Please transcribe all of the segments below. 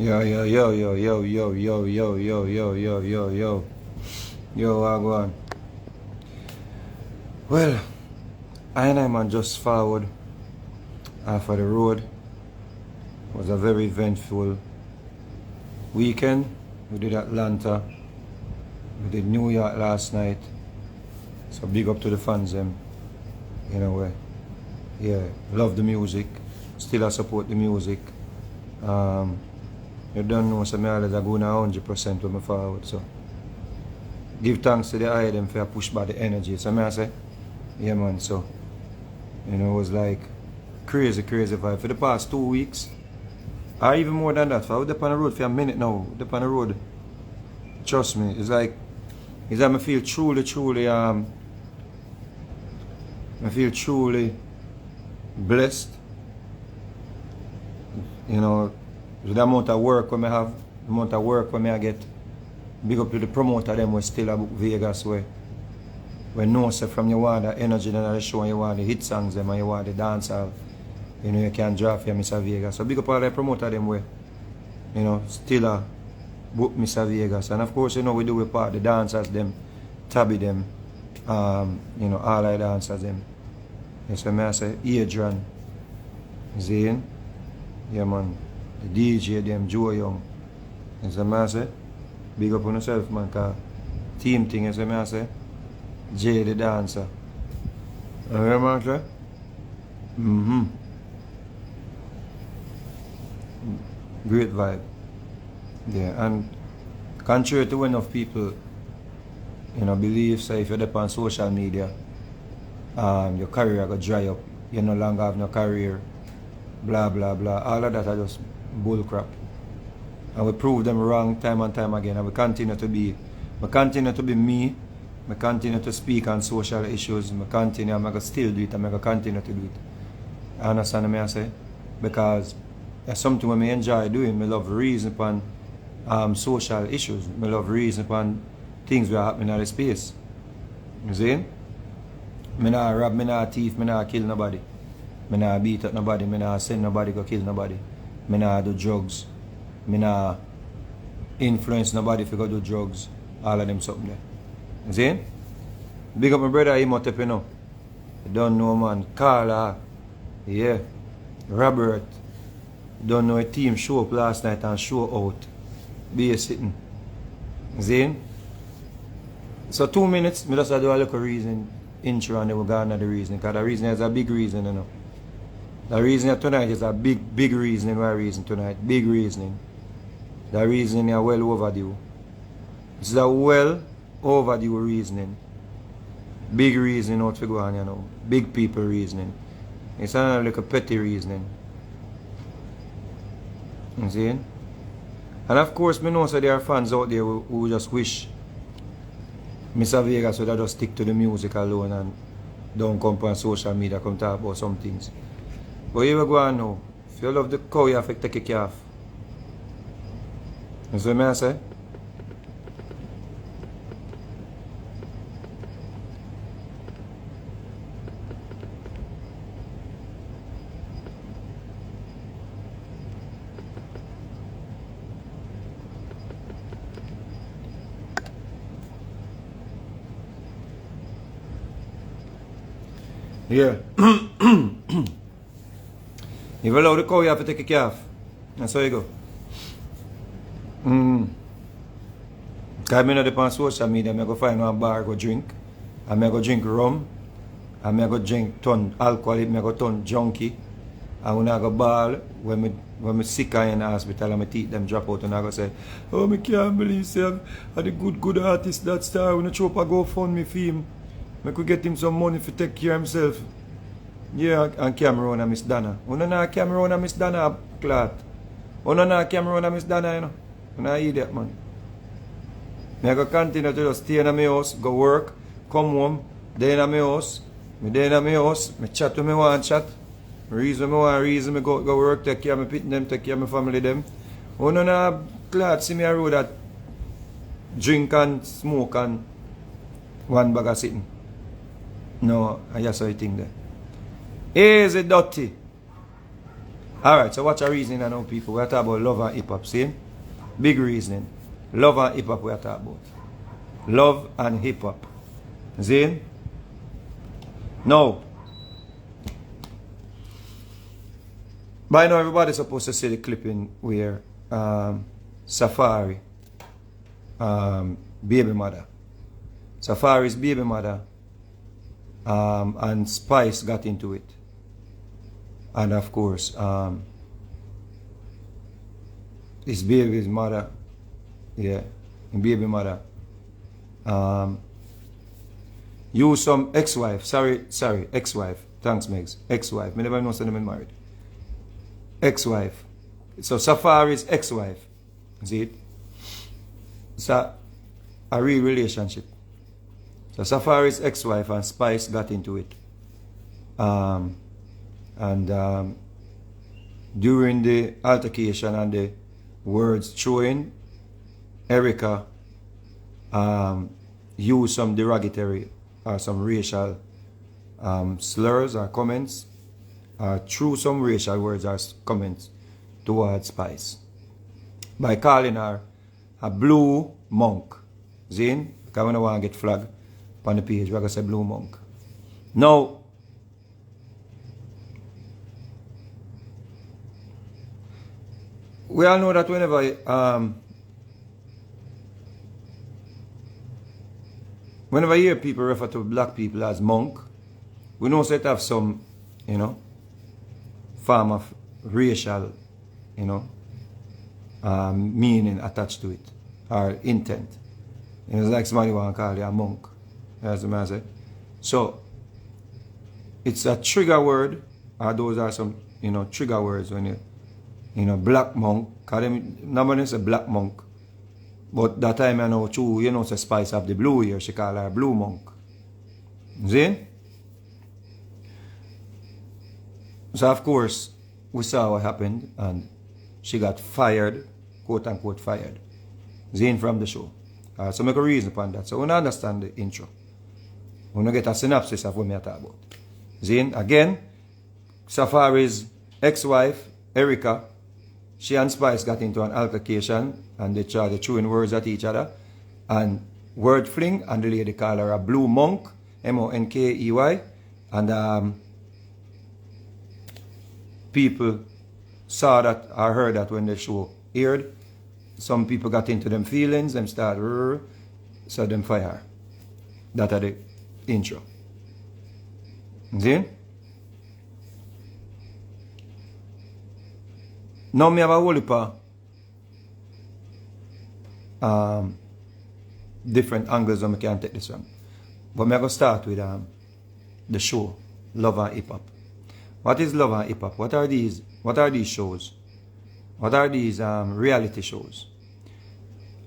Yo, yo, yo, yo, yo, yo, yo, yo, yo, yo, yo, yo, yo. Yo, I go on. Well, I and I man just forward after the road. It was a very eventful weekend. We did Atlanta. We did New York last night. So big up to the fans them. You know where. Yeah, love the music. Still I support the music. You don't know, so I always go on 100% with my forward. So give thanks to the eye them for push by the energy. So I say, yeah man, so you know, it was like crazy vibe for the past 2 weeks. Or even more than that. I was up on the road for a minute now. Up on the road. Trust me, it's like I feel truly I feel truly blessed. You know, with the amount of work when I have, the amount of work when I get. Big up to the promoter them we still about Vegas where know say from you want the energy and the show and you want the hit songs them and you want the dancehall. You know you can draft for Mr. Vegas. So big up all the promoter them where, you know, still book Mr. Vegas. And of course, you know, we do with part the dancers them, Tabby them, you know, all the dancers them. Yes, so I say Adrian, Zane, yeah man, the DJ them, Joe Young. Yes, so I say big up on yourself man, cause team thing, yes, so I say Jay the dancer. You hear man, sir? Great vibe. Yeah, and contrary to enough people, you know, believe so if you're up on social media, your career go dry up, you no longer have no career, blah blah blah. All of that are just bull crap. And we prove them wrong time and time again. And we continue to be me. I continue to speak on social issues. I'm going to still do it. I'm going to continue to do it. I understand what I say? Because it's something I enjoy doing. I love reason upon social issues. I love reason upon things that are happening in the space. You see? I not rob, I not thief, I not kill nobody. I not beat up nobody, I not send nobody to kill nobody. I not do drugs. I not influence nobody if you go do drugs. All of them something there. You see? Big up my brother Hiphip, you know. You don't know man. Carla. Yeah. Robert. Don't know a team show up last night and show out. Be a sitting. You see? So 2 minutes, I just do a little reason intro and then we go on to the reason. Because the reason is a big reason, you know. The reason tonight is a big reason why reason tonight. Big reasoning. The reason is well overdue. It's a well overdue reasoning. Big reasoning out to go on, you know. Big people reasoning. It's not like a petty reasoning. You see? And of course, I know so there are fans out there who just wish Mr. Vegas would just stick to the music alone and don't come on social media, come talk about some things. But here we go on now. If you love the cow, you have to take it off. You see what I say? Yeah. If you allow the cow, you have to take a calf. That's how you go. Because I know on social media, I go find one bar, go drink. And I go drink rum. And I go drink ton alcohol, I go ton junkie. And when I go ball, when I sick in the hospital and my teeth them drop out and I go say, oh, I can't believe I'm the good artist that star. When I throw up a GoFundMe for him. I could get him some money to take care of himself. Yeah, and Cameroon and Miss Dana. Una na Cameroon and Miss Dana, clot. Una na Cameroon and Miss Dana, you know. Una idiot, man. I go continue to just stay in my house, go work, come home, day in my house. I chat to me one chat. Reason me go work, take care of my pit them, take care of my family them. Una na clot, see me a road that drink and smoke and one bag of sitting. No, I just saw a thing there. Easy dirty. Alright, so what's our reasoning I know people? We are talking about love and hip-hop, see? Big reasoning. Love and hip-hop we are talking about. Love and hip-hop. See? Now, by now everybody's supposed to see the clipping where Safari, baby mother. Safari's baby mother and Spice got into it. And of course, his baby's mother, yeah, his baby mother, used some ex-wife, sorry, ex-wife, thanks Megs, ex-wife, I never know someone married. Ex-wife. So Safari's ex-wife, see it? It's a real relationship. So Safari's ex-wife and Spice got into it. During the altercation and the words throwing, Erica used some derogatory or some racial slurs or comments, threw some racial words or comments towards Spice by calling her a blue monk. Zin, because we don't want to get flagged on the page, we're going to say blue monk. Now, we all know that whenever you hear people refer to black people as monk, we know that have some, form of racial, meaning attached to it, or intent. It's like somebody want to call you a monk. That's what I say. So, it's a trigger word, or those are some, trigger words when you, black monk, because nobody say black monk. But that time I know too, say Spice have the blue here, she call her blue monk. See? So of course, we saw what happened and she got fired, quote unquote fired. Zane from the show. So make a reason upon that. So we don't understand the intro. We don't get a synopsis of what we are talking about. Zane, again, Safari's ex-wife, Erica, she and Spice got into an altercation and they started throwing words at each other and word fling, and the lady called her a blue monk, M-O-N-K-E-Y, and people saw that or heard that when the show aired. Some people got into them feelings, them started, so them fire. That are the intro. See? Now me have a whole heap of different angles where I can take this one. But I'm going to start with the show, Love and Hip Hop. What is Love and Hip Hop? What are these shows? What are these reality shows?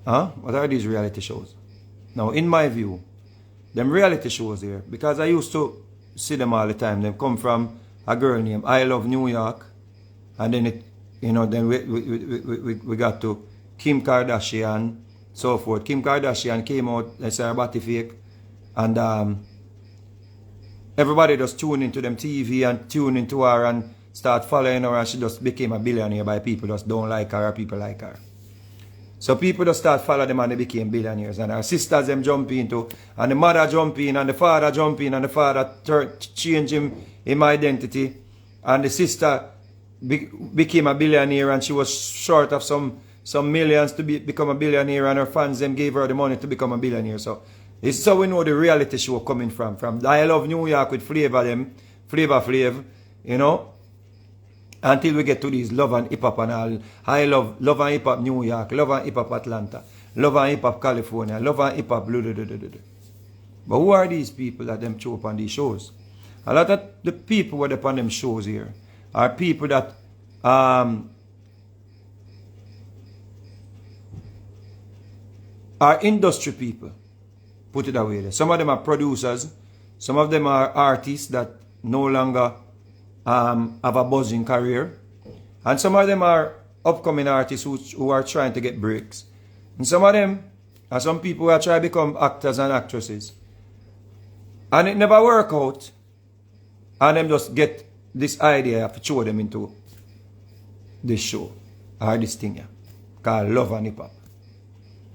What are these reality shows? Now, in my view, them reality shows here, because I used to see them all the time, they come from a girl named I Love New York, and then it, then we got to Kim Kardashian, so forth. Kim Kardashian came out, they said her body fake, and everybody just tune into them TV and tune into her and start following her, and she just became a billionaire by people just don't like her or people like her. So people just start following them and they became billionaires. And her sisters them jump into, and the mother jump in, and the father jump in, and the father change him identity, and the sister became a billionaire, and she was short of some millions to become a billionaire, and her fans them gave her the money to become a billionaire. So this is how we know the reality show coming from I Love New York with Flavor Flav, until we get to these Love and Hip Hop and all. I love and Hip Hop New York, Love and Hip Hop Atlanta, Love and Hip Hop California, Love and Hip Hop blah, blah, blah, blah, blah. But who are these people that them show up on these shows? A lot of the people who are upon them shows here are people that are industry people, put it that way. Some of them are producers, some of them are artists that no longer have a buzzing career, and some of them are upcoming artists who are trying to get breaks, and some of them are some people who are trying to become actors and actresses, and it never work out, and them just get this idea to throw them into this show or this thing here called Love and Hip Hop.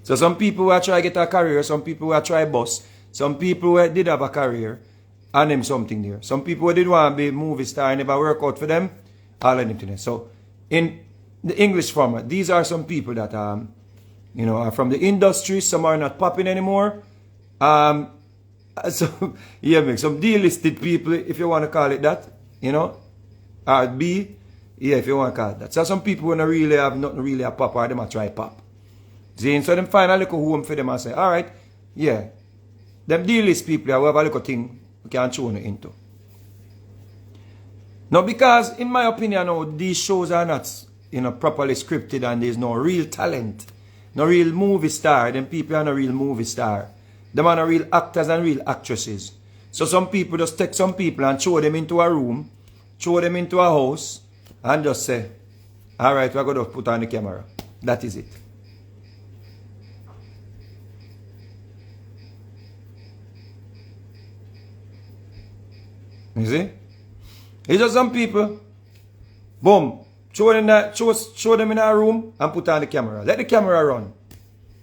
So some people who are trying to get a career, some people who are trying to bust, some people who did have a career and them something there. Some people who did want to be movie star and never work out for them, all of them things. So in the English format, these are some people that you know, are from the industry, some are not popping anymore. So yeah, make some delisted people, if you want to call it that, you know, or B, yeah, if you want to call it that. So some people who don't really have nothing really a pop, or them a try pop. See, so them find a little home for them and say, all right, yeah, them delist people who have a little thing we can tune into. Now, because in my opinion, now, these shows are not, you know, properly scripted and there's no real talent, no real movie star. Them people are no real movie star. Them are no real actors and real actresses. So some people just take some people and throw them into a room, throw them into a house, and just say, all right, we're going to put on the camera. That is it. You see? It's just some people, boom, show them in a room and put on the camera. Let the camera run.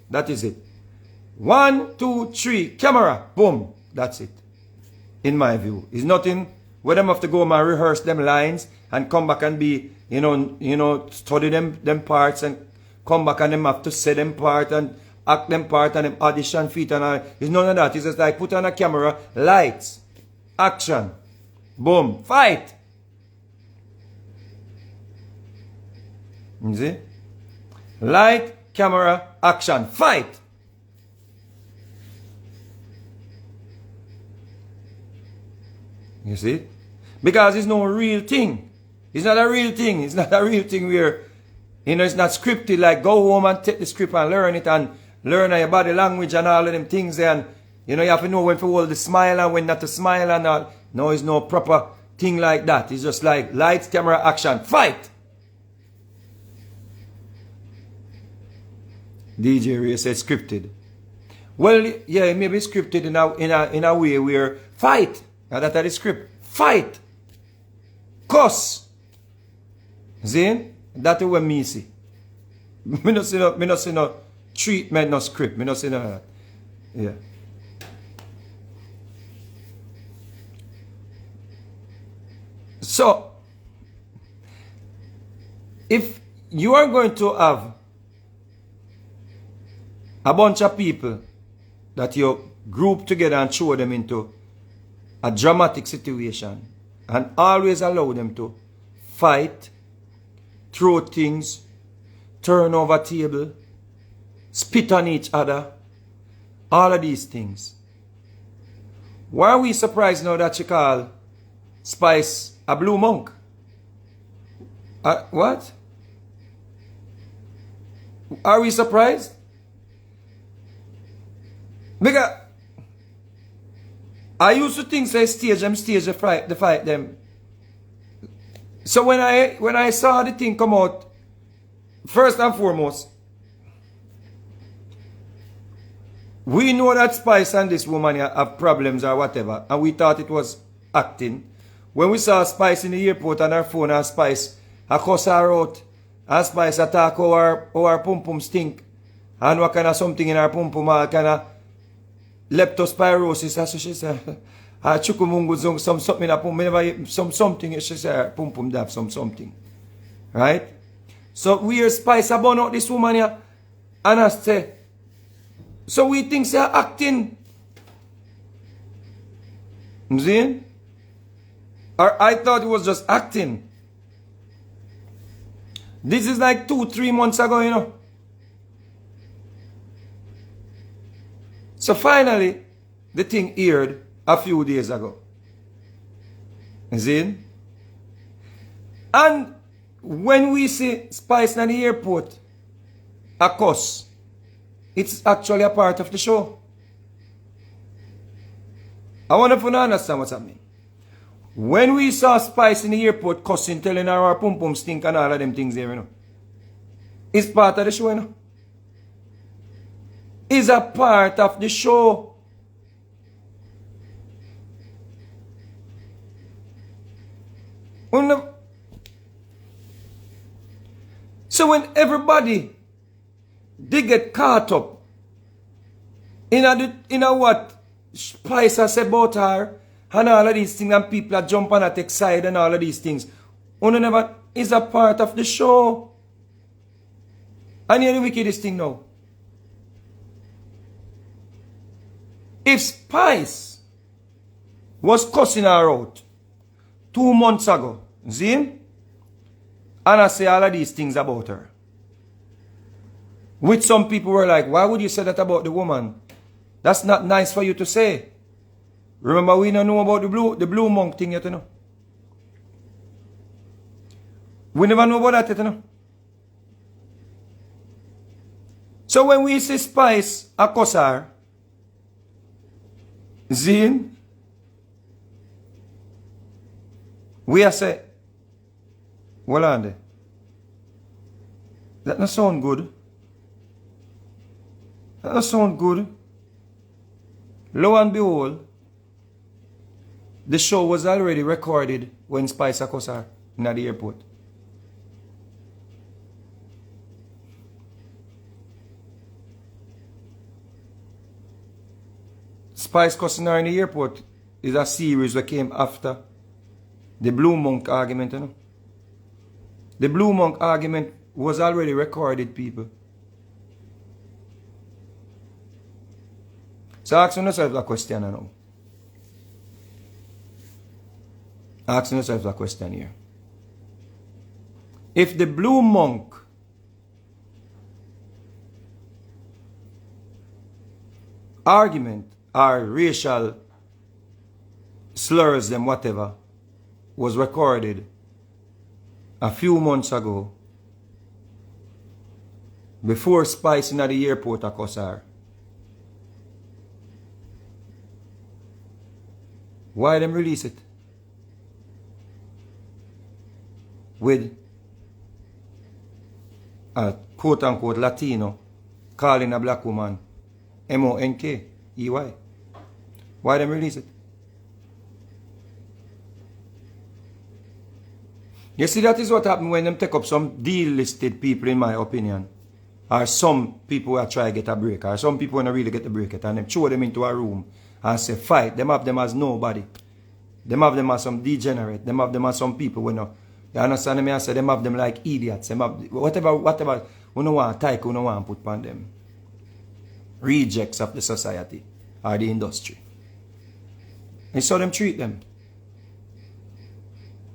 That is it. 1, 2, 3, camera, boom. That's it. In my view. It's nothing where them have to go and rehearse them lines and come back and be, you know, study them parts and come back and them have to say them part and act them part and them audition feet and all. It's none of that. It's just like put on a camera, lights, action. Boom. Fight. You see? Light, camera, action. Fight. You see? Because it's no real thing. It's not a real thing. It's not a real thing where, you know, it's not scripted. Like go home and take the script and learn it and learn your body language and all of them things. And, you know, you have to know when to hold the smile and when not to smile and all. No, it's no proper thing like that. It's just like lights, camera, action, fight. DJ Ray said scripted. Well, yeah, maybe scripted in a way where fight. And that's the script. Fight. Cuss. See? That's what me see. Me not see no treatment, no script. Me not see no that. Yeah. So, if you are going to have a bunch of people that you group together and throw them into a dramatic situation and always allow them to fight, throw things, turn over table, spit on each other, all of these things. Why are we surprised now that you call Spice a blue monk? What? Are we surprised? Because I used to think say stage the fight them. So when I saw the thing come out, first and foremost, we know that Spice and this woman have problems or whatever, and we thought it was acting. When we saw Spice in the airport on her phone, and Spice a cuss her out, and Spice attack our pum pum stink, and what kind of something in her pum pum, kind of leptospirosis, as she said. Chukumungu some something in her pum, some something, she said, pum pum dab, something. Right? So we are Spice about out this woman here, and I say, so we think they're acting. You see? Or I thought it was just acting. This is like 2-3 months ago, you know. So finally, the thing aired a few days ago. You see? And when we see Spice in the airport, a cuss, it's actually a part of the show. I wonder if you understand what's happening. When we saw Spice in the airport cussing, telling her our pum pum stink and all of them things there, you know, it's part of the show, you know. It's a part of the show. So when everybody they get caught up in a what Spice has said about her and all of these things, and people are jumping at take side and all of these things, one never is a part of the show. And here's the wickedest thing now. If Spice was cussing her out 2 months ago, see? And I say all of these things about her, which some people were like, why would you say that about the woman? That's not nice for you to say. Remember, we don't know about the blue monk thing yet, you know. We never know about that yet, you know. So when we see Spice a cuss her, Zin, we are say, well on there. That not sound good. That don't sound good. Lo and behold, the show was already recorded when Spice cussed her in the airport. Spice cussing her in the airport is a series that came after the Blue Monk argument, you know. The Blue Monk argument was already recorded, people. So ask yourself a question now. Ask yourself a question here. If the Blue Monk argument or racial slurs and whatever was recorded a few months ago before Spice in the airport at Kosar, why them release it? With a quote-unquote Latino calling a black woman M-O-N-K-E-Y. Why them release it? You see, that is what happens when them take up some delisted people, in my opinion. Or some people who are trying to get a break. Or some people who don't really get a break it. And them throw them into a room and say, fight. Them have them as nobody. Them have them as some degenerate. Them have them as some people who know. You understand me? I say them have them like idiots. Them have, whatever, we don't want to take, we don't want to put on them. Rejects of the society or the industry. And so them treat them.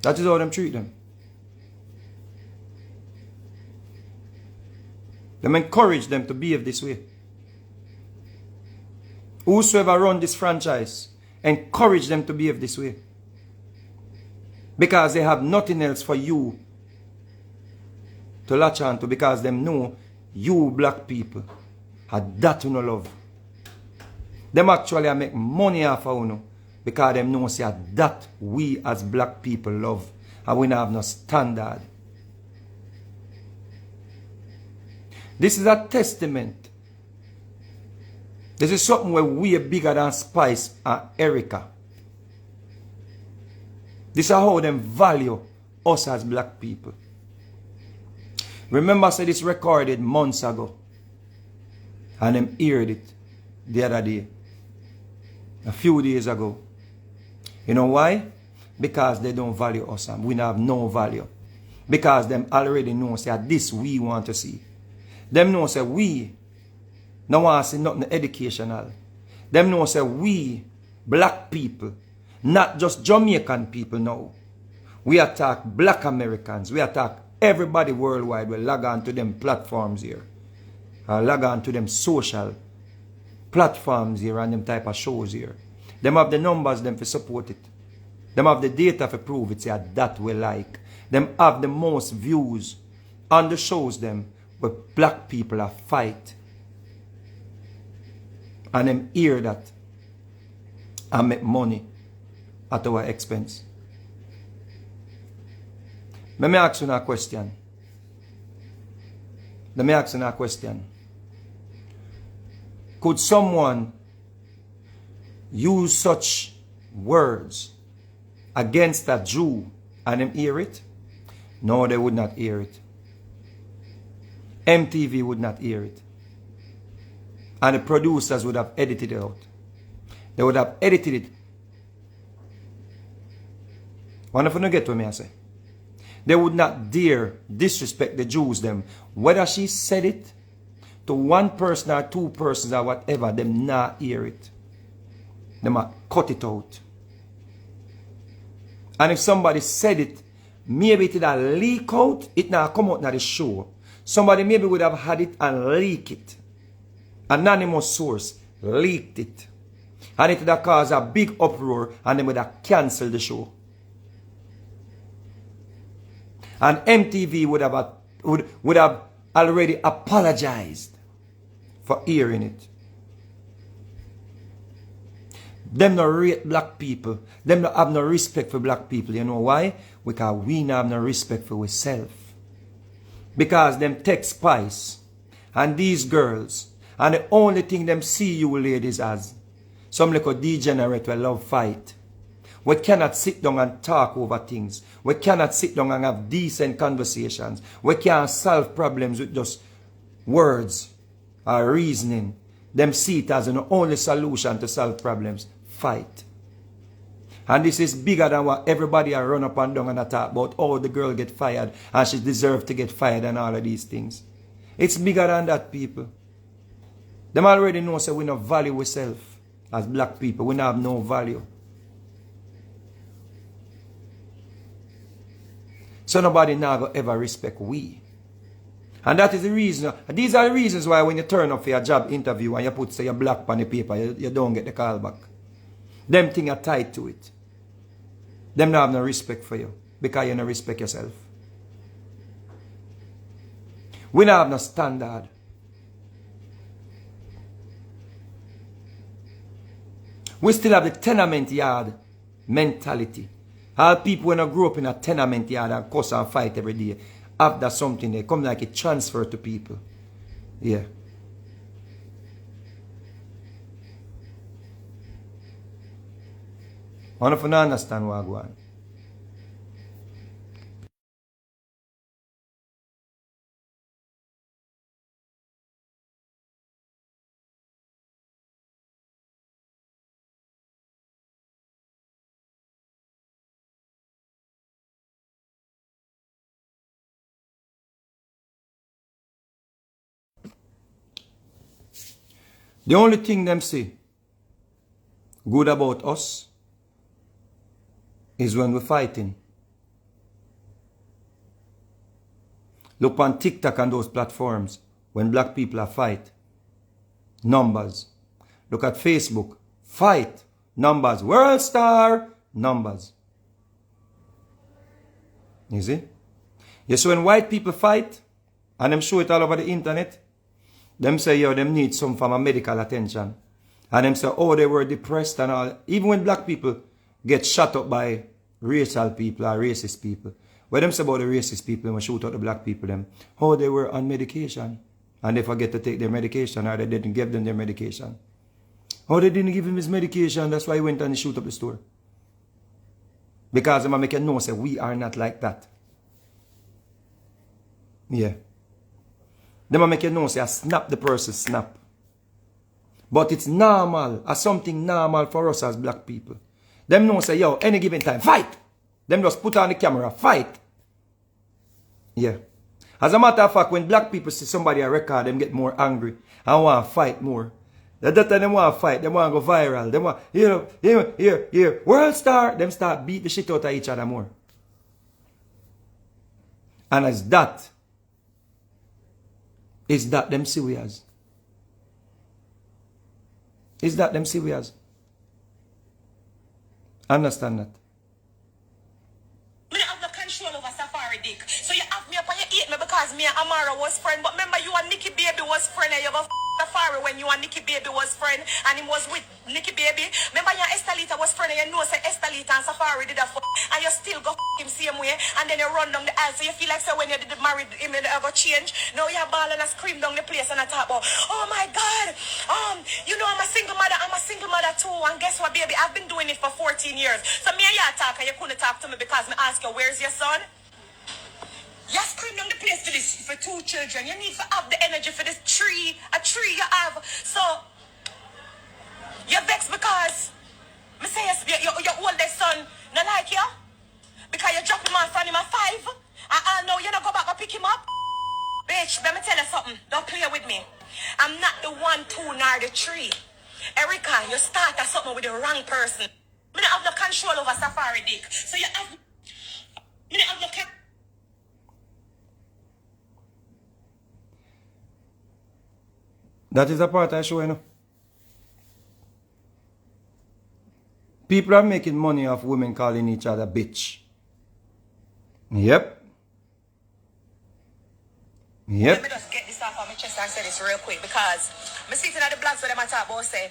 That is how them treat them. Them encourage them to behave this way. Whosoever run this franchise, encourage them to behave this way. Because they have nothing else for you to latch on to, because them know you black people had that you no love. Them actually make money off of you because them know say that we as black people love, and we don't have no standard. This is a testament. This is something where we are bigger than Spice and Erica. This is how them value us as black people. Remember, I said this recorded months ago. And them heard it the other day. A few days ago. You know why? Because they don't value us and we have no value. Because them already know say this we want to see. Them know say we no want to see nothing educational. Them know say we black people, not just Jamaican people now. We attack black Americans. We attack everybody worldwide. We log on to them platforms here. Log on to them social platforms here and them type of shows here. Them have the numbers them for support it. Them have the data for prove it. Say that we like. Them have the most views on the shows them where black people are fight. And them hear that and make money at our expense. Let me ask you a question. Let me ask you a question. Could someone use such words against a Jew and them hear it? No, they would not hear it. MTV would not hear it. And the producers would have edited it out. They would have edited it. Wonder if you get what me I say. They would not dare disrespect the Jews them. Whether she said it to one person or two persons or whatever, them not hear it. Them might cut it out. And if somebody said it, maybe it did a leak out, it now come out na the show. Somebody maybe would have had it and leak it. Anonymous source leaked it. And it would have caused a big uproar and they would have cancelled the show. And MTV would have already apologized for hearing it. Them no rate black people. Them no have no respect for black people. You know why? Because we no have no respect for ourselves. Because them take spice. And these girls. And the only thing them see you ladies as. Some little degenerate will love fight. We cannot sit down and talk over things. We cannot sit down and have decent conversations. We can't solve problems with just words or reasoning. Them see it as the only solution to solve problems. Fight. And this is bigger than what everybody are run up and down and talk about. Oh, the girl get fired and she deserves to get fired and all of these things. It's bigger than that, people. Them already know so we don't value ourselves as black people. We don't have no value. So nobody now go ever respect we. And that is the reason. These are the reasons why when you turn up for your job interview and you put say you're black on the paper, you don't get the call back. Them things are tied to it. Them don't have no respect for you. Because you don't respect yourself. We don't have no standard. We still have the tenement yard mentality. All people when I grew up in a tenement yard and cuss and fight every day, after something they come like a transfer to people. Yeah. One of you don't understand what I go on. The only thing them say good about us is when we're fighting. Look on TikTok and those platforms when black people are fight. Numbers. Look at Facebook. Fight. Numbers. World star. Numbers. You see? Yes, when white people fight, and them show it all over the internet, them say, yo, them need some form of medical attention. And them say, oh, they were depressed and all. Even when black people get shot up by racial people or racist people. What them say about the racist people when shoot out the black people, them, oh, they were on medication. And they forget to take their medication or they didn't give them their medication. Oh, they didn't give him his medication. That's why he went and shoot up the store. Because I'm making no say we are not like that. Yeah. Them make you know say I snap the person snap. But it's normal, as something normal for us as black people. Them know say, yo, any given time, fight. Them just put on the camera, fight. Yeah. As a matter of fact, when black people see somebody a record, them get more angry and want to fight more. That time them want to fight, them want to go viral. Them want, here, world star, them start beat the shit out of each other more. And as that, is that them see we as? Is that them see we as? Understand that? Me don't have no control over Safari Dick. So you have me up and you hate me because me and Amara was friend. But remember you and Nikki Baby was friend and you go Safari when you and Nikki Baby was friend and him was with Nikki Baby. Remember you and Estelita was friend and you know say Estelita and Safari did a and you still go him same way and then you run down the aisle. So you feel like so when you did married him you never change. Now you ball and scream down the place and I talk about, oh my God, you know I'm a single mother too, and guess what baby, I've been doing it for 14 years. So me and you talk and you couldn't talk to me because me ask you where's your son? You scream down the place for this for 2 children. You need to have the energy for this tree. A tree you have. So you're vexed because me say your oldest son not like you. Because you drop him off from him at 5. And now you not go back and pick him up. Bitch, let me tell you something. Don't play with me. I'm not the 1, 2, nor the 3. Erica, you started something with the wrong person. Me don't have no control over Safari Dick. So you have... Me don't have no control. That is the part I show, you know. People are making money off women calling each other bitch. Yep. Let me just get this off of my chest and say this real quick because I'm sitting at the blogs where them talk about say,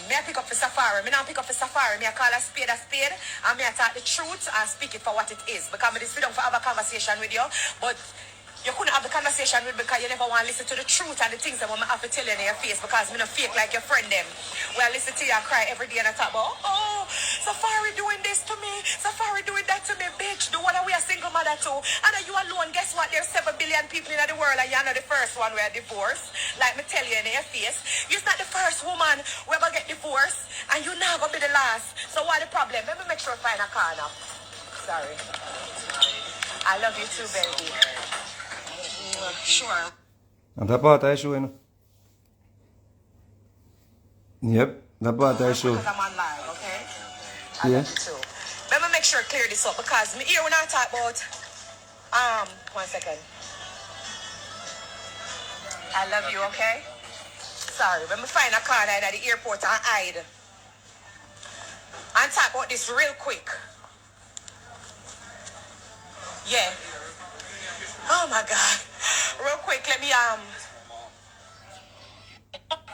me I pick up for Safari. Me not pick up for Safari. Me I call a spade, and me I talk the truth and speak it for what it is. Because me just sit down for have a conversation with you, but you couldn't have the conversation with me because you never want to listen to the truth and the things that I have to tell you in your face because me not fake like your friend them. Well, I listen to you and cry every day and I talk about, oh, Safari doing this to me, Safari doing that to me, bitch. The one that we are single mother too. And you alone, guess what? There's 7 billion people in the world and you're not the first one who are divorced. Like me tell you in your face, you're not the first woman who ever get divorced and you're not going to be the last. So what the problem? Let me make sure I find a car now. Sorry. I love you too, baby. Sure. And that part I show, you know. Yep, that part I show. Because I'm on live, okay? I Yeah. love you too. Let me make sure I clear this up because me here when I talk about 1 second. I love you, okay? Sorry, let me find a car at the airport and hide. And talk about this real quick. Yeah. Oh my God. Real quick, let me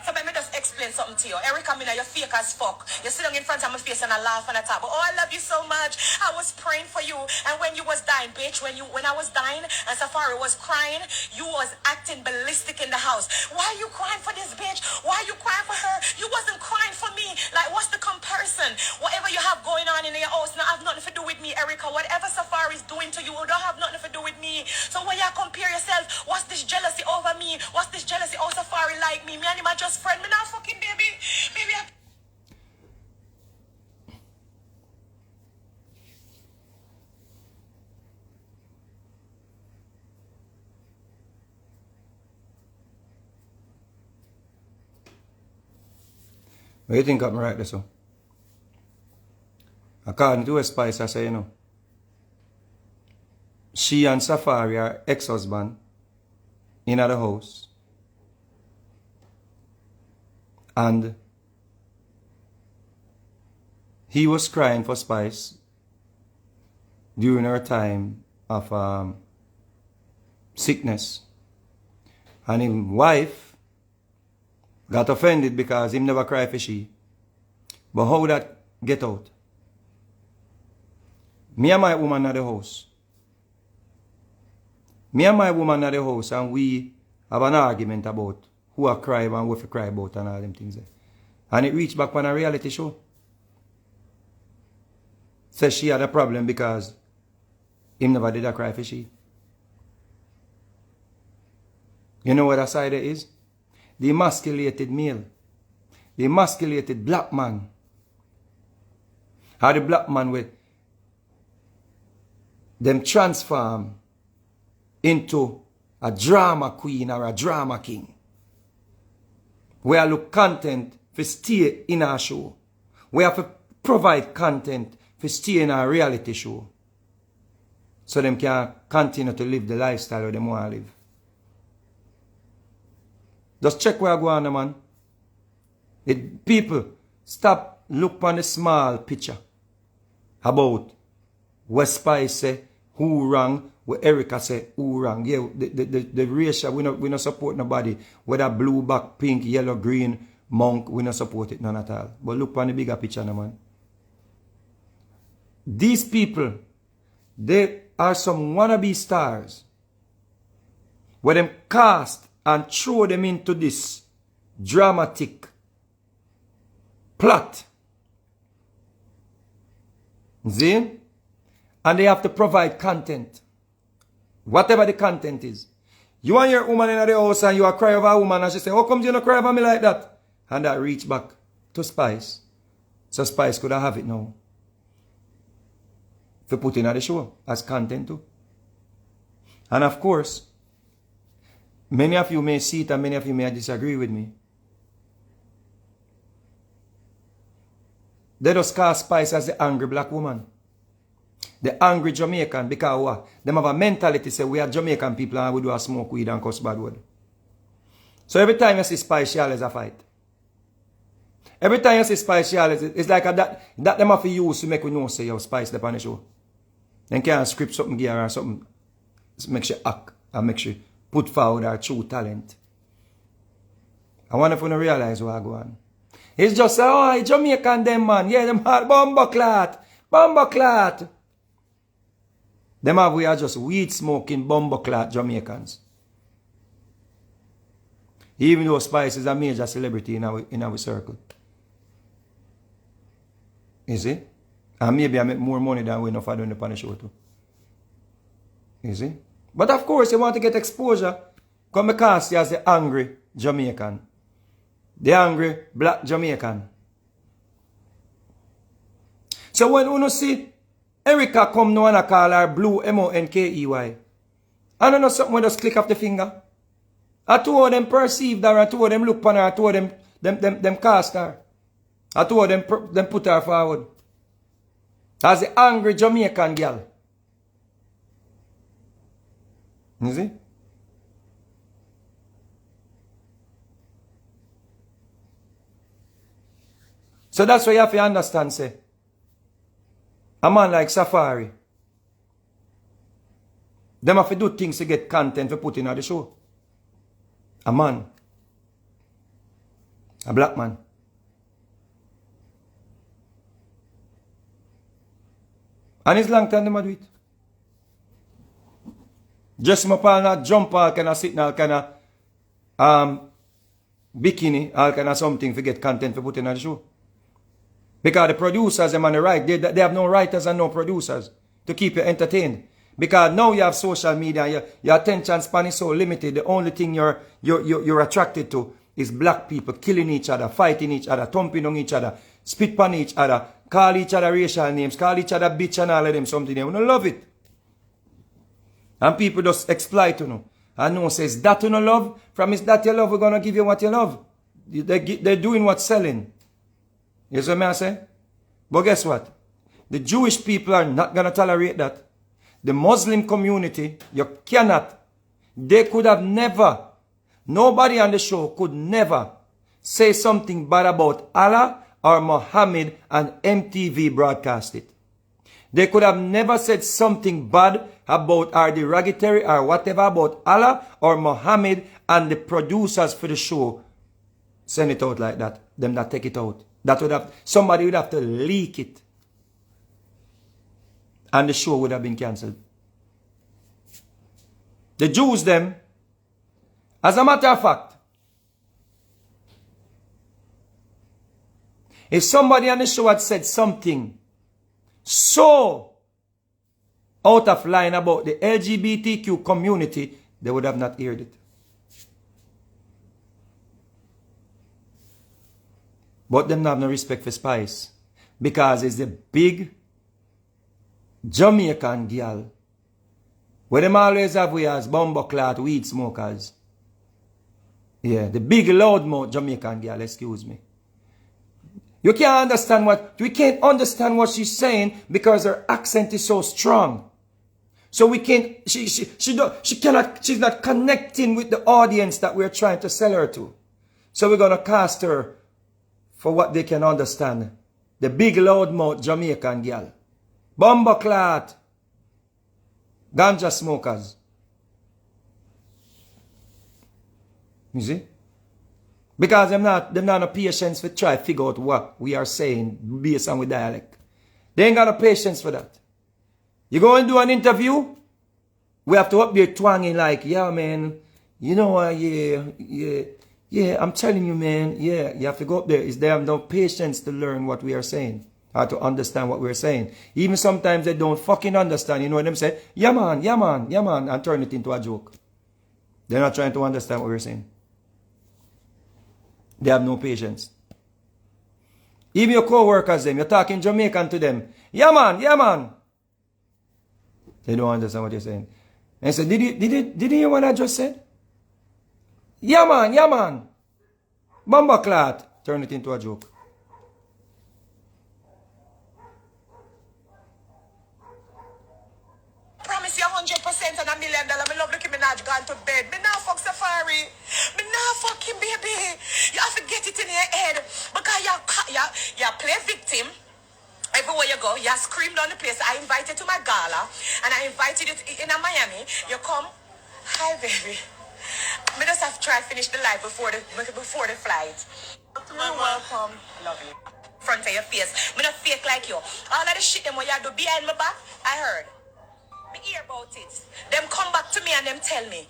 so let me just explain something to you. Erica, Mina, you're fake as fuck. You sit down in front of my face and I laugh and I talk. But oh, I love you so much. I was praying for you. And when you was dying, bitch, when I was dying and Safari was crying, you was acting ballistic in the house. Why are you crying for this bitch? Why are you crying for her? You wasn't crying for me. Like, what's the comparison? Whatever you have going on in your house, not have nothing to do with me, Erica. Whatever Safari is doing to you, don't have nothing to do with me. So when you compare yourself, what's this jealousy over me? What's this jealousy? Oh, Safari like me. Me and him are just friend. Me not fucking baby. Baby, What do you think got me right there, so? According to a Spice, I say, you know, she and Safari are ex-husband in the house. And he was crying for Spice during her time of sickness. And his wife got offended because him never cry for she. But how that get out? Me and my woman at the house. Me and my woman at the house and we have an argument about who a cry and what to cry about and all them things there. And it reached back on a reality show. Says she had a problem because him never did a cry for she. You know what that side is? The emasculated male. The emasculated black man. How the black man with them transform into a drama queen or a drama king. We are look content for stay in our show. We have to provide content for stay in our reality show. So them can continue to live the lifestyle that they want to live. Just check where I go on, man. People, stop look on the small picture about what Spice say, who wrong, what Erica say, who wrong. Yeah, the racial, we not support nobody. Whether blue, black, pink, yellow, green, monk, we not support it, none at all. But look on the bigger picture, man. These people, they are some wannabe stars. Where them cast and throw them into this dramatic plot. See? And they have to provide content. Whatever the content is. You and your woman in the house and you are cry over a woman and she say, how come you not cry over me like that? And that reach back to Spice. So Spice could have it now. To put in at the show as content too. And of course, many of you may see it and many of you may disagree with me. They just call Spice as the angry black woman. The angry Jamaican, because what? Them have a mentality say we are Jamaican people and we do a smoke weed and cuss bad word. So every time you see Spice, she always a fight. Every time you see Spice, she always, it's like that them have to use to make we know say, yo, Spice up on the show. Then can script something gear or something, make she act and make she put forward her true talent. I wonder if you don't realize what I go on. It's just, oh, Jamaican them man, yeah, them hard bomber clat. Them have we are just weed smoking bomber clat Jamaicans. Even though Spice is a major celebrity in our circle. You see? And maybe I make more money than we enough for doing the on the show too. You see? But of course you want to get exposure. Come because you as the angry Jamaican. The angry black Jamaican. So when you see Erica come now and I call her Blue Monkey. I don't know something when just click off the finger. I told them perceived her, I told them look upon her, I told them cast her. I told them put her forward. As the angry Jamaican girl. You see? So that's why you have to understand, say. A man like Safari. Them have to do things to get content to put in on the show. A man. A black man. And it's long time they do it. Just my partner jump all kind of sit all kind of bikini, all kind of something to get content to put in on the show. Because the producers them on the right, they have no writers and no producers to keep you entertained. Because now you have social media, your attention span is so limited. The only thing you're attracted to is black people killing each other, fighting each other, thumping on each other, spit on each other, call each other racial names, call each other bitch and all of them something. They don't love it. And people just exploit you know. And no says that you no love, from is that you love, we're gonna give you what you love. They're doing what's selling. You see what I say? But guess what? The Jewish people are not going to tolerate that. The Muslim community, you cannot. They could have never, nobody on the show could never say something bad about Allah or Muhammad and MTV broadcast it. They could have never said something bad about or derogatory or whatever about Allah or Muhammad and the producers for the show send it out like that. Them that take it out. That would have, somebody would have to leak it. And the show would have been cancelled. The Jews them, as a matter of fact, if somebody on the show had said something so out of line about the LGBTQ community, they would have not heard it. But them have no respect for Spice. Because it's the big Jamaican girl. Where them always have we as bumbleclad weed smokers. Yeah, the big loudmouth Jamaican girl, excuse me. You can't understand we can't understand what she's saying because her accent is so strong. So we can't, she's not connecting with the audience that we're trying to sell her to. So we're going to cast her for what they can understand. The big loudmouth Jamaican girl. Bumbleclad. Ganja smokers. You see? Because them not no patience to try to figure out what we are saying based on with dialect. They ain't got no patience for that. You go and do an interview, we have to up there twanging like, yeah man, you know, yeah, I'm telling you, man. Yeah, you have to go up there. They have no patience to learn what we are saying. or to understand what we're saying. Even sometimes they don't fucking understand. You know what them say? Yeah man, yeah man, yeah man, and turn it into a joke. They're not trying to understand what we're saying. They have no patience. Even your co-workers, them, you're talking Jamaican to them. Yeah man, yeah man. They don't understand what you're saying. And I said, did you hear what I just said? Yeah man, yeah man. Bamba clot. Turn it into a joke. Promise you 100% and $1 million. Me love Nicki Minaj gone to bed. Me now fuck Safari. Me now fuck him, baby. You have to get it in your head. Because you play victim. Everywhere you go, you scream down the place. I invited you to my gala. And I invited you in Miami. You come. Hi, baby. Me just have to try to finish the live before the flight. You're welcome. Love you. Front of your face. Me not fake like you. All of the shit them what you do behind my back, I heard. Me hear about it. Them come back to me and them tell me.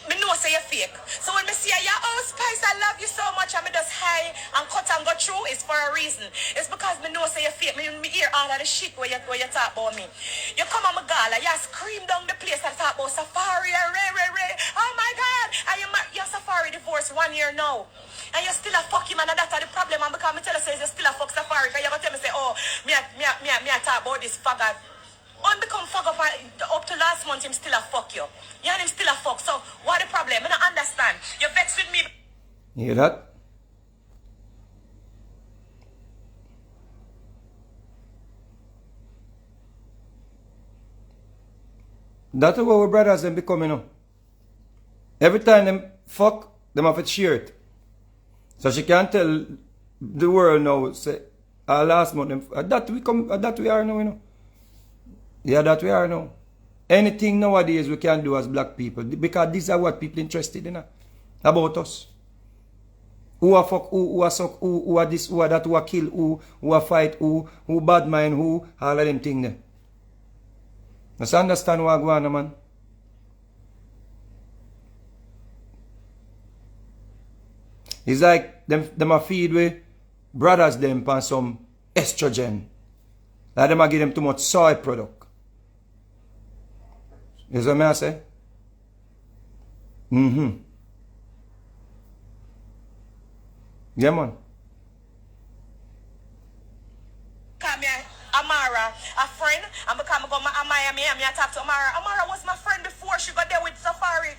Me know say you're fake. So when me see you, oh Spice, I love you so much, and me just high and cut and go through, it's for a reason. It's because me know say you're fake. Me hear all of the shit where you talk about me. You come on my gala, you scream down the place and talk about Safari and Ray. Oh my God. And you're Safari divorced 1 year now. And you still a fuck him, and that's the problem. And because me tell you say you still a fuck Safari, because you're going to tell me say, oh, me talk about this faggot. On become fuck up to last month, him still a fuck you. Yeah, and him still a fuck. So, what the problem? I don't understand. You're vexed with me. You hear that? That's what our brothers them become, you know. Every time them fuck, them have to share it. So she can't tell the world now, say, last month, them, that we are now, you know. Yeah, that we are now. Anything nowadays we can do as black people, because these are what people interested in about us. Who are fuck, who are suck, who are this, who are that, who are kill, who are fight, who bad mind, who, all of them things there. Let's understand what going on, man. It's like them are feed with brothers them on some estrogen. Like them are give them too much soy product. You see what I say? Yeah, man. Come here, Amara, a friend. I'm become go to Miami. I talk to Amara. Amara was my friend before she got there with Safari.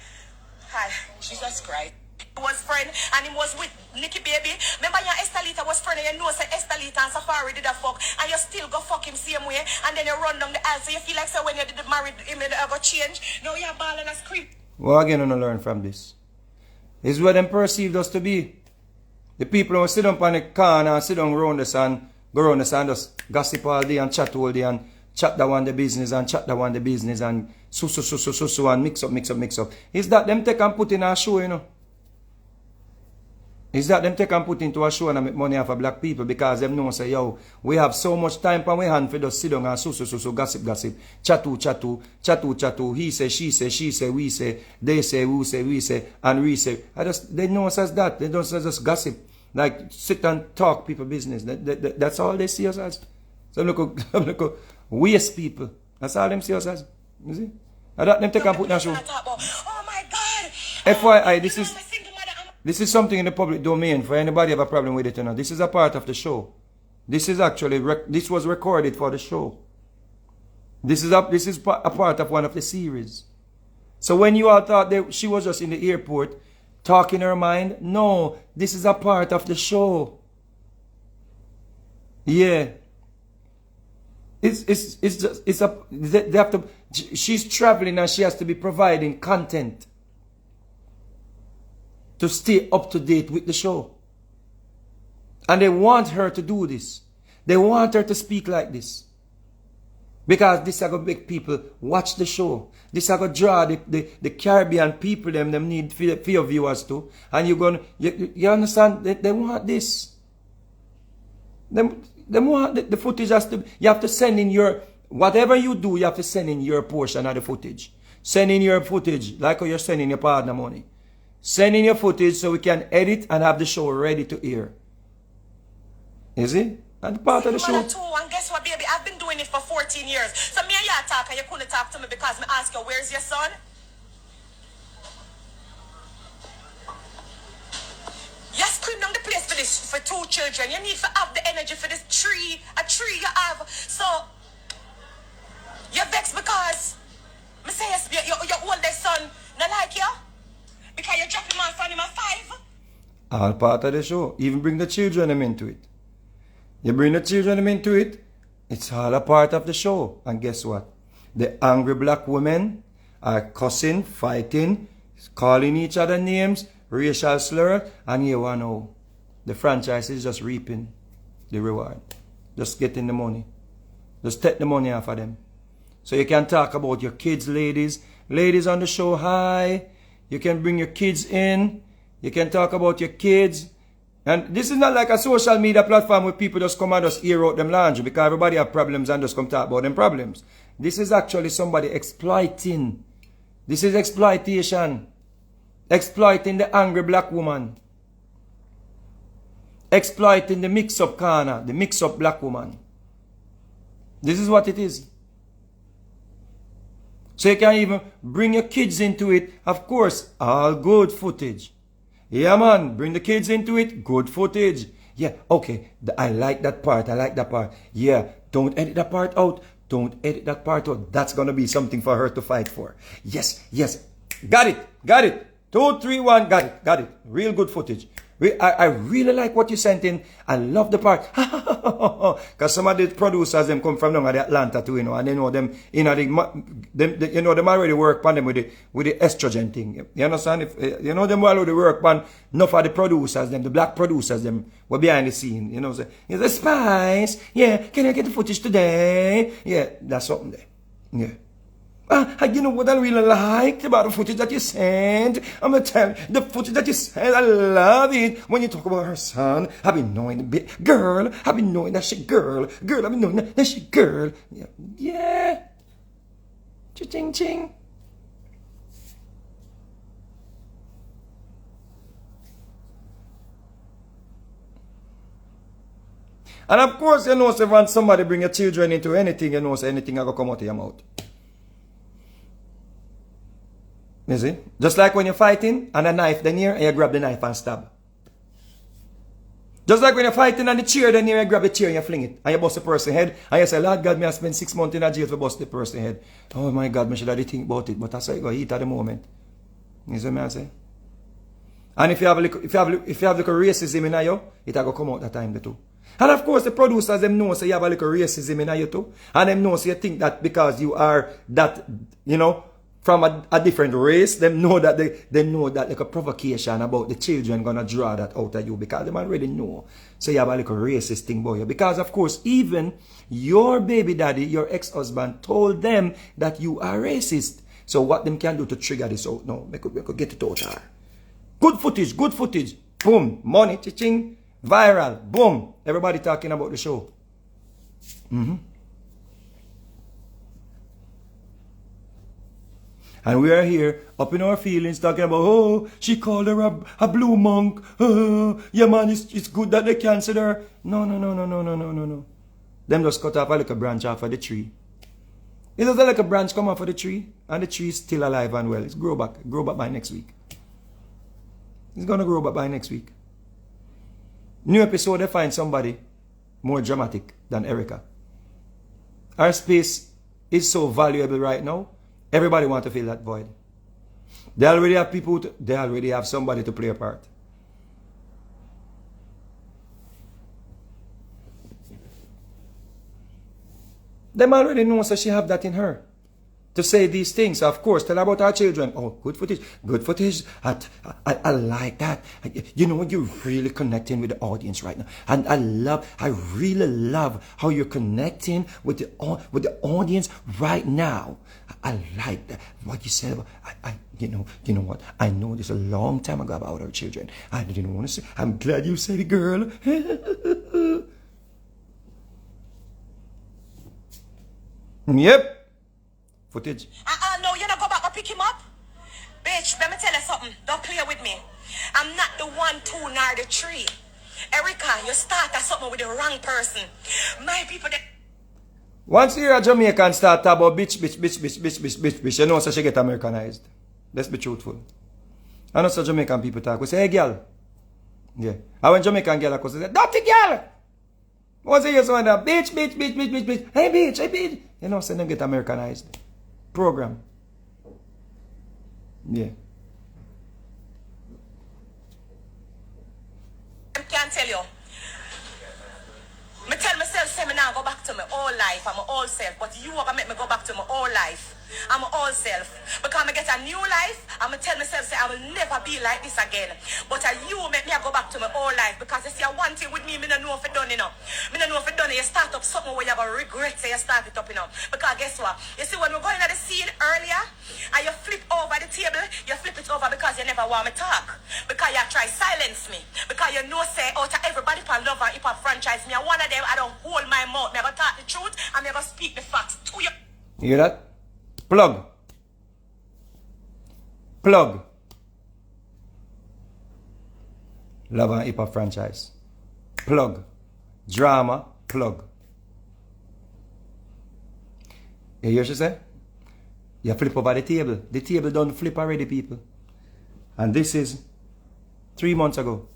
Hi, Jesus Christ. He was friend and he was with Nicki Baby. Remember your Estelita was friend and you know say Estelita and Safari did a fuck and you still go fuck him same way and then you run down the aisle. So you feel like so when you did married him you go change. Now you're balling a scream. What again I learn from this? This is what them perceived us to be. The people who sit up on the corner and sit down around the sun, go around the sun, just gossip all day and chat all day and chat that one the business and chat that one the business and so and mix up. Is that them take and put in a show, you know? Is that them take and put into a show and make money off of black people because them know say, yo, we have so much time on we hand for just sit down and so gossip, chattu, he say, she say, we say, they say, we say, and we say. They know us as that. They don't say just gossip. Like sit and talk people business. That's all they see us as. So look, waste people. That's all them see us as. You see? And that them take and put in a show. Oh my God. FYI, this is something in the public domain for anybody have a problem with it or not. This is a part of the show. This is actually, this was recorded for the show. This is a part of one of the series. So when you all thought that she was just in the airport talking her mind, no, this is a part of the show. Yeah. They have to, she's traveling and she has to be providing content to stay up to date with the show. And they want her to do this. They want her to speak like this. Because this is going to make people watch the show. This is going to draw the Caribbean people them need for your viewers too. And you're going to, you understand? They want this. They want the footage has to, you have to send in your, whatever you do, you have to send in your portion of the footage. Send in your footage, like how you're sending your partner money. Send in your footage so we can edit and have the show ready to air. You see? And part of the show. Too, and guess what, baby? I've been doing it for 14 years. So me and you talk, and you couldn't talk to me because me ask you, where's your son? You scream down the place for this, for 2 children. You need to have the energy for this tree, a tree you have. So, you're vexed because me say your oldest son not like you? Because you drop him off on him at 5? All part of the show. Even bring the children them into it. You bring the children them into it, it's all a part of the show. And guess what? The angry black women are cussing, fighting, calling each other names, racial slur, and you want to know the franchise is just reaping the reward. Just getting the money. Just take the money off of them. So you can talk about your kids, ladies. Ladies on the show, hi. You can bring your kids in. You can talk about your kids. And this is not like a social media platform where people just come and just air out them laundry because everybody have problems and just come talk about them problems. This is actually somebody exploiting. This is exploitation. Exploiting the angry black woman. Exploiting the mix-up corner, the mix-up black woman. This is what it is. So you can even bring your kids into it. Of course, all good footage. Yeah, man, bring the kids into it. Good footage. Yeah, okay, I like that part. I like that part. Yeah, don't edit that part out. Don't edit that part out. That's going to be something for her to fight for. Yes, yes. Got it. Got it. 2, 3, 1. Got it. Got it. Real good footage. I really like what you sent in. I love the part. Because some of the producers, them come from the Atlanta too, you know, and they know them, you know, you know, them already work on them with the estrogen thing. You understand? If you know them already work on enough of the producers, them, the black producers, them were behind the scene, you know, say, the Spice, yeah, can I get the footage today? Yeah, that's something there. Yeah. You know what I really liked about the footage that you sent? I'm going to tell you, the footage that you sent, I love it. When you talk about her son, I've been knowing the bit. Girl, I've been knowing that she girl. Girl, I've been knowing that she girl. Yeah. Yeah. Ching ching. And of course, you know, so when somebody bring your children into anything, you know, so anything I go come out of your mouth. You see? Just like when you're fighting and a knife then here and you grab the knife and stab. Just like when you're fighting and the chair then here you grab the chair and you fling it and you bust the person's head and you say, Lord God, me I spend 6 months in a jail to bust the person's head. Oh my God, me should have think about it, but that's how you go eat at the moment. You see what I say? And if you have a little racism in you, it'll go come out that time too. And of course the producers them know so you have a little racism in you too. And them know so you think that because you are that, you know, from a different race, them know that they know that like a provocation about the children gonna draw that out of you because them already know. So you have a little racist thing about you. Because of course, even your baby daddy, your ex-husband, told them that you are racist. So what them can do to trigger this out now? We could get it out there. Good footage, good footage. Boom. Money, ching, viral. Boom. Everybody talking about the show. And we are here, up in our feelings, talking about, oh, she called her a blue monk. Yeah, man, it's good that they canceled her. No. Them just cut off a little branch off of the tree. It doesn't like a branch come off of the tree, and the tree is still alive and well. It's grow back by next week. It's going to grow back by next week. New episode, they find somebody more dramatic than Erica. Our space is so valuable right now. Everybody wants to fill that void. They already have people, they already have somebody to play a part. Them already know so she have that in her. To say these things, of course, tell about our children. Oh, good footage, good footage. I like that. You know, you're really connecting with the audience right now. And I really love how you're connecting with the audience right now. I like that. What you said about, you know what? I know this a long time ago about our children. I didn't want to say, I'm glad you said it, girl. Yep. Footage. No, you not go back and pick him up? Bitch, let me tell you something. Don't play with me. I'm not the 1, 2, nor the 3. Erica, you started something with the wrong person. My people, they... Once you hear a Jamaican start talk about bitch, you know so she get Americanized. Let's be truthful. I know so Jamaican people talk. We say, hey girl. Yeah. And when Jamaican girl come, say, dirty girl. Once you hear someone that, bitch. Hey bitch. You know so them get Americanized. Program. Yeah. I can't tell you. I tell myself, say me now go back to my old life, I'm my old self. But you are going to make me go back to my old life. I'm my old self. Because I get a new life, I'm going to tell myself, say I will never be like this again. But you make me go back to my old life. Because you see, one thing with me, I don't know if it's done, you know. I don't know if it's done, you start up something where you're going to regret, say you start it up, you know. Because guess what? You see, when we're going at the scene earlier, and you flip over the table, you flip it over because you never want me talk. Because you try silence me. Because you know, say, out of everybody from Love and Hiphop franchise, me, and one of them, I don't hold my mouth. Me, I go talk the truth, and me, I go speak the facts to you. You hear that? Plug. Love and Hiphop franchise. Plug. Drama. Plug. You hear what she say? You flip over the table. The table don't flip already, people. And this is 3 months ago.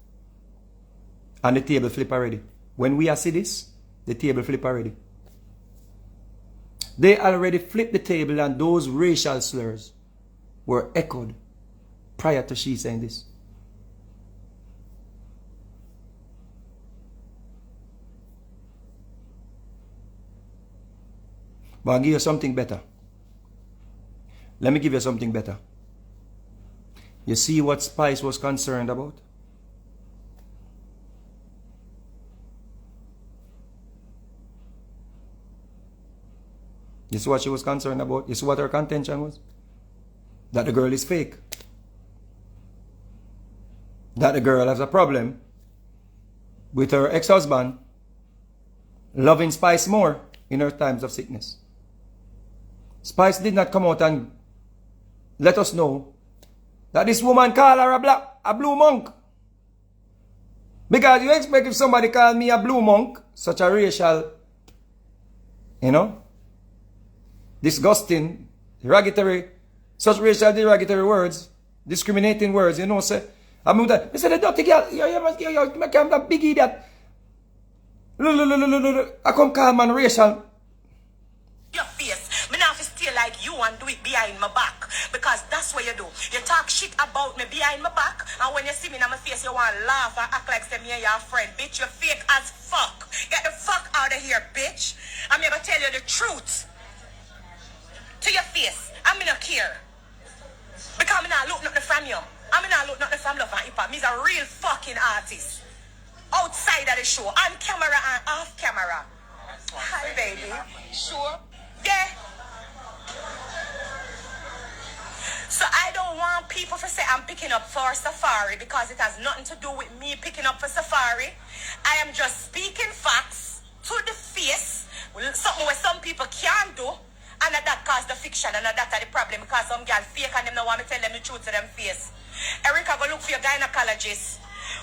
And the table flip already. When we see this, the table flip already. They already flipped the table and those racial slurs were echoed prior to she saying this. But I'll give you something better. Let me give you something better. You see what Spice was concerned about? You see what she was concerned about? You see what her contention was? That the girl is fake. That the girl has a problem with her ex-husband loving Spice more in her times of sickness. Spice did not come out and let us know that this woman called her a blue monk. Because you expect if somebody called me a blue monk, such a racial, you know, disgusting, derogatory, such racial derogatory words, discriminating words, you know, say, I'm that. I said, the dirty girl, you make a big idiot. I come call man racial. Your face, me now have to stay like you and do it behind my back. Because that's what you do. You talk shit about me behind my back, and when you see me in my face, you want to laugh and act like say me and your friend. Bitch, you're fake as fuck. Get the fuck out of here, bitch. I'm going to tell you the truth. To your face, I'm not care. Because I'm not looking nothing from you. I'm not looking nothing from Love and Hiphop. Me's a real fucking artist. Outside of the show, on camera and off camera. Hi, baby. Sure? Yeah. So I don't want people to say I'm picking up for Safari because it has nothing to do with me picking up for Safari. I am just speaking facts to the face, something where some people can't do. And that caused the fiction, and that's the problem because some girl fake and them don't want me tell them the truth to them face. Erica, go look for your gynecologist.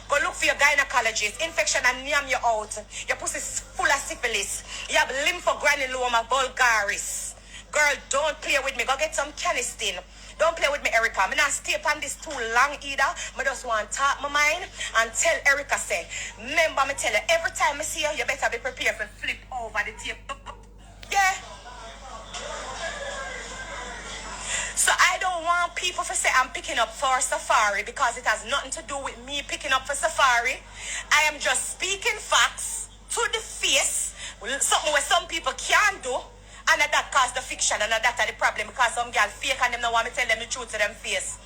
Go look for your gynecologist. Infection and yam you out. Your pussy is full of syphilis. You have lymphogranuloma vulgaris. Girl, don't play with me. Go get some canistin. Don't play with me, Erica. I'm not stay on this too long either. I just want to talk my mind and tell Erica, say, remember me tell you, every time I see you, you better be prepared for flip over the table. Yeah. So I don't want people to say I'm picking up for Safari because it has nothing to do with me picking up for Safari. I am just speaking facts to the face, something where some people can't do, and that caused the fiction, and that's the problem because some girl fake and them don't want me tell them the truth to them face.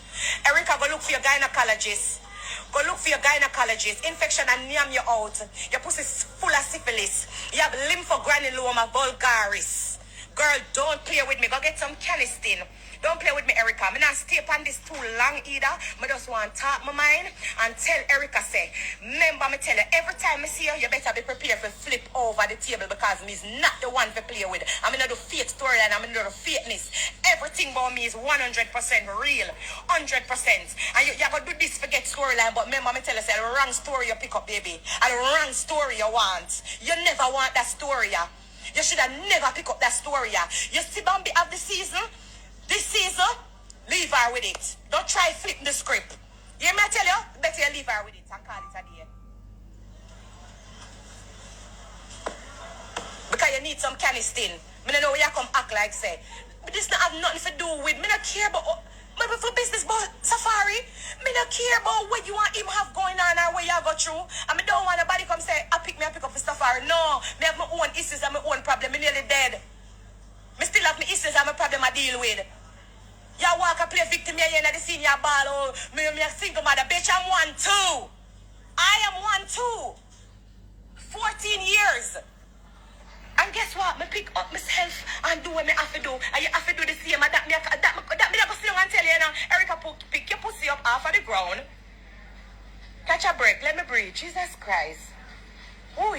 Erica, go look for your gynecologist. Go look for your gynecologist. Infection and yam you out. Your pussy is full of syphilis. You have lymphogranuloma vulgaris. Girl, don't play with me. Go get some canistin. Don't play with me, Erica. I'm not stay on this too long either. I just want to talk my mind and tell Erica, say, remember me tell you, every time I see you, you better be prepared for flip over over the table because me is not the one to play with. I'm not do fake storyline, I'm not do fakeness. Everything about me is 100% real. 100%. And you're going to do this forget storyline, but remember me tell you, say, the wrong story you pick up, baby. And the wrong story you want. You never want that story, yeah. You should have never pick up that story, yeah. You see Bambi of the season? This season, leave her with it. Don't try flip the script. You hear me I tell you? Better you leave her with it and call it a day. Because you need some canistin. I don't know where you come act like say. But this not have nothing to do with. Me not care about maybe for business but Safari. Me not care about what you want him have going on or where you go through. And me don't want nobody come say, I pick up for Safari. No. Me have my own issues and my own problem. Me nearly dead. Me still have my issues and my problem I deal with. You walk and play victim here in the senior ball. Oh, me a single mother. Bitch, I'm 1 too. I am 1 too. 14 years. And guess what? Me pick up myself and do what me have to do. And you have to do the same. And that me not go sit down and tell you now, Erica, pick your pussy up off of the ground. Catch a break. Let me breathe. Jesus Christ. Ooh.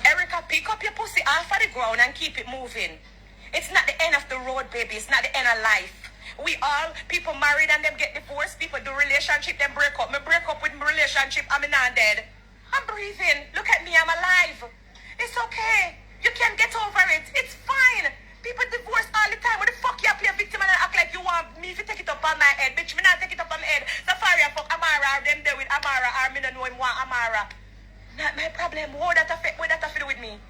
Erica, pick up your pussy off of the ground and keep it moving. It's not the end of the road, baby. It's not the end of life. We all, people married and them get divorced. People do relationship, them break up. Me break up with my relationship, I'm not dead. I'm breathing. Look at me, I'm alive. It's okay. You can get over it. It's fine. People divorce all the time. What the fuck you play a victim and act like you want me to take it up on my head? Bitch, me not take it up on my head. Safari and fuck Amara or them there with Amara or me don't know him want Amara. Not my problem. What that have to do with me?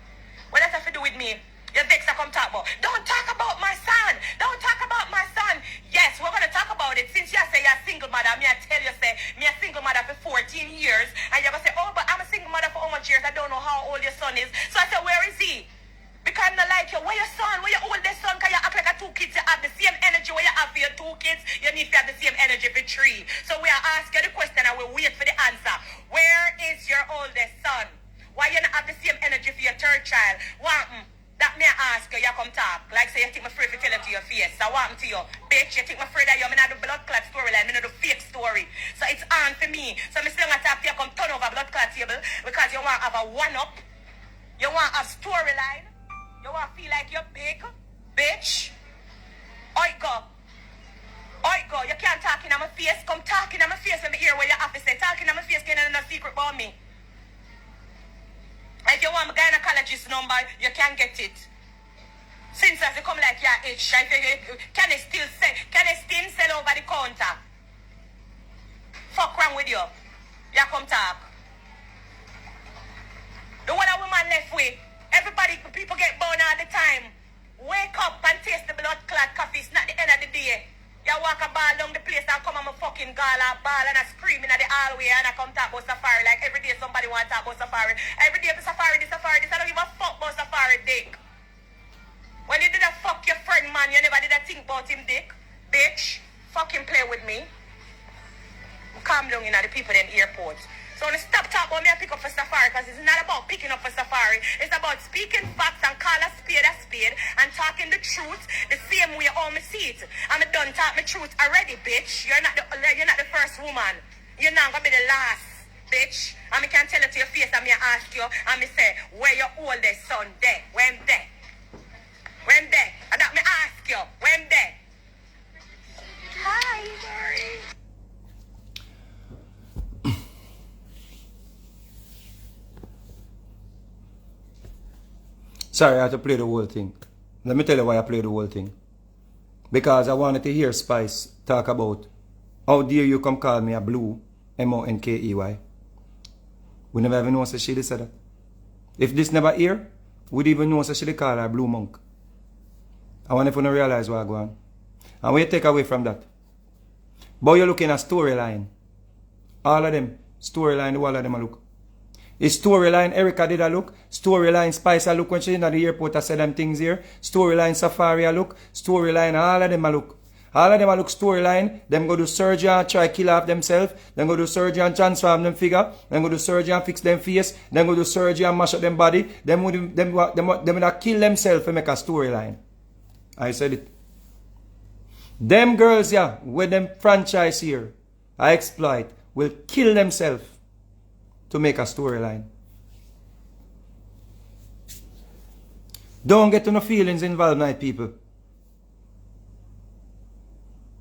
What that have to do with me? Your vex I come talk about. Don't talk about my son. Don't talk about my son. Yes, we're going to talk about it. Since you say you're a single mother, me I tell you, say, me a single mother for 14 years. And you're going to say, oh, but I'm a single mother for how much years? I don't know how old your son is. So I said, where is he? Because I'm not like you. Where your son? Where your oldest son? Because you act like a 2 kids. You have the same energy where you have for your 2 kids. You need to have the same energy for 3. So we are asking the question and we'll wait for the answer. Where is your oldest son? Why you not have the same energy for your 3rd child? What? That me ask you, you come talk. Like say you think me afraid to tell it to your face. So what happened to you? Bitch, you think me afraid that you me not do blood clot storyline, me not do fake story. So it's on for me. So me still gonna talk to you come turn over blood clot table because you want to have a one-up. You want a storyline. You want to feel like you're big. Bitch. Oigo. You can't talk in my face. Come talk in my face when me hear what you have to say. Talk in my face, can't know no secret about me. If you want my gynecologist number, you can get it. Since as you come like your age, can it still sell over the counter? Fuck wrong with you? You come talk. The one a woman left with, people get born all the time. Wake up and taste the blood clot coffee. It's not the end of the day. You walk a ball down the place and come on my fucking gala ball and I screaming at the hallway and I come talk about Safari. Like every day somebody want to talk about Safari. Every day the Safari, this. I don't give a fuck about Safari dick. When you did a fuck your friend, man, you never did a think about him dick. Bitch, fucking play with me. Calm down, the people in the airport. So when I stop talking about me, I pick up for Safari because it's not about picking up for Safari. It's about speaking facts and call a spade and talking the truth the same way all me see it. I'm done talk my truth already, bitch. You're not the first woman. You're not gonna be the last, bitch. And I can tell it to your face and me ask you and me say, where your oldest son there? When there? When there? And that me ask you, when there? Hi, sorry. Sorry, I had to play the whole thing. Let me tell you why I played the whole thing. Because I wanted to hear Spice talk about how dare you come call me a blue M-O-N-K-E-Y. We never even know so she said that. If this never here, we'd even know so she call her blue monk. I want if you don't realize what I go on. And what you take away from that? But you're looking at storyline. All of them, storyline, all of them I look. Is storyline Erica did a look? Storyline Spice a look when she in the airport I said them things here. Storyline Safari a look. Storyline all of them a look. All of them a look storyline. Them go do surgery and try kill off themselves. Then go do surgery and transform them figure. Then go do surgery and fix them face. Then go do surgery and mash up them body. Them would kill themselves to make a storyline. I said it. Them girls with them franchise here, I exploit, will kill themselves to make a storyline. Don't get no feelings involved, night people.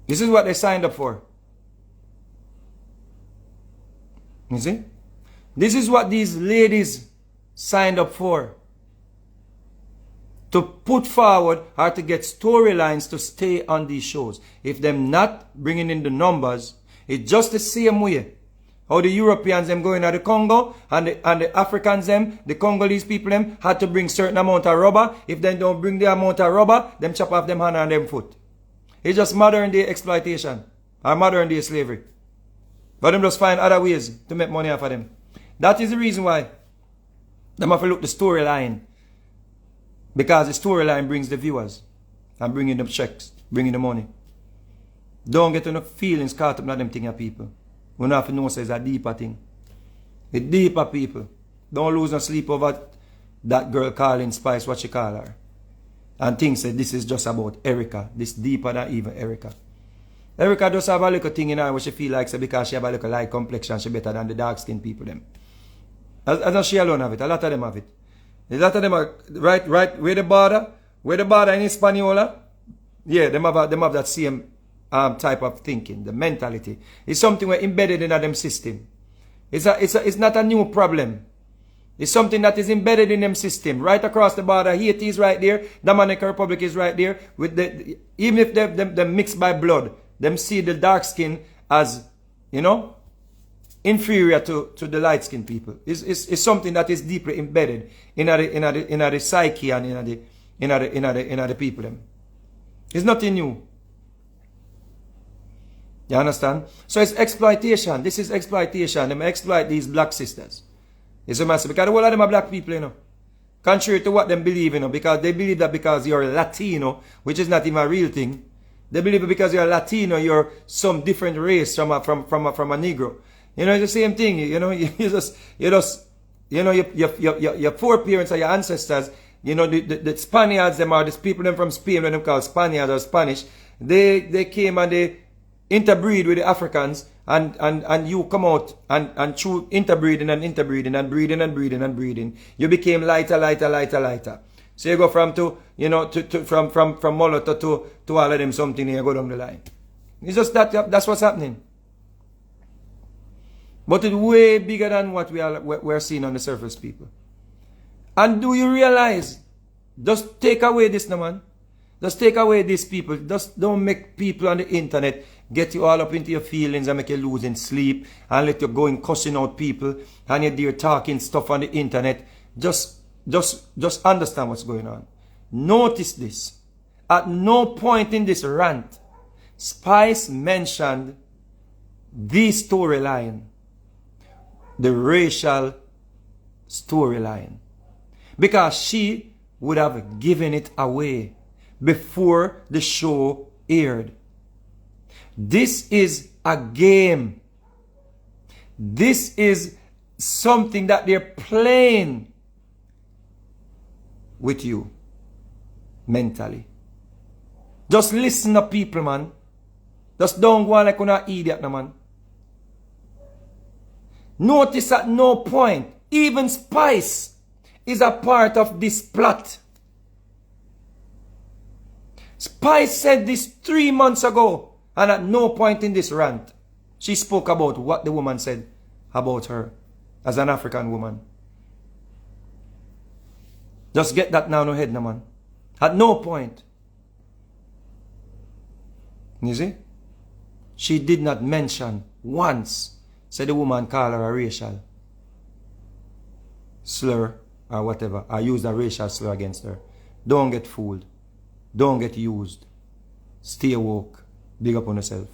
This is what they signed up for. You see? This is what these ladies signed up for. To put forward or to get storylines to stay on these shows. If them not bringing in the numbers, it's just the same way. How the Europeans them going to the Congo and the Africans them, the Congolese people them had to bring certain amount of rubber. If they don't bring the amount of rubber, them chop off them hand and them foot. It's just modern day exploitation or modern day slavery. But them just find other ways to make money off of them. That is the reason why them have to look the storyline. Because the storyline brings the viewers and bringing them checks, bringing the money. Don't get enough feelings caught up in them thing of people. We don't have to know it's a deeper thing. It's deeper people. Don't lose no sleep over that girl calling Spice what she call her. And think that this is just about Erica. This deeper than even Erica. Erica just have a little thing in her where she feel like so because she have a little light complexion, she better than the dark skinned people them. As not she alone have it, a lot of them have it. A lot of them are right where the border in Hispaniola. Yeah, them have that same type of thinking, the mentality. It's something we're embedded in them system. It's not a new problem. It's something that is embedded in them system. Right across the border, Haiti is right there, Dominican Republic is right there. With even if they're mixed by blood, them see the dark skin as, inferior to the light skinned people. It's something that is deeply embedded in the psyche and in the people them. It's nothing new. You understand? So it's exploitation. This is exploitation. They exploit these black sisters. It's a massive because all of them are black people, Contrary to what they believe, because they believe that because you're Latino, which is not even a real thing. They believe because you're Latino, you're some different race from a Negro. It's the same thing. Your foreparents or your ancestors, the Spaniards, them are these people them from Spain, when them called Spaniards or Spanish. They came and they interbreed with the Africans, and you come out and through interbreeding and breeding, you became lighter. So you go from from mulatto to all of them something, and you go down the line. It's just that's what's happening. But it's way bigger than what we're seeing on the surface, people. And do you realize? Just take away this, no man. Just take away these people. Just don't make people on the internet get you all up into your feelings and make you losing sleep and let you go and cussing out people and you're there talking stuff on the internet. Just understand what's going on. Notice this. At no point in this rant, Spice mentioned the storyline. The racial storyline. Because she would have given it away before the show aired. This is a game. This is something that they're playing with you mentally. Just listen to people, man. Just don't go on like an idiot, no, man. Notice at no point, even Spice is a part of this plot. Spice said this 3 months ago, and at no point in this rant, she spoke about what the woman said about her as an African woman. Just get that now in your head, no, man. At no point. You see? She did not mention once, said the woman called her a racial slur or whatever, or used a racial slur against her. Don't get fooled. Don't get used. Stay woke. Big up on yourself.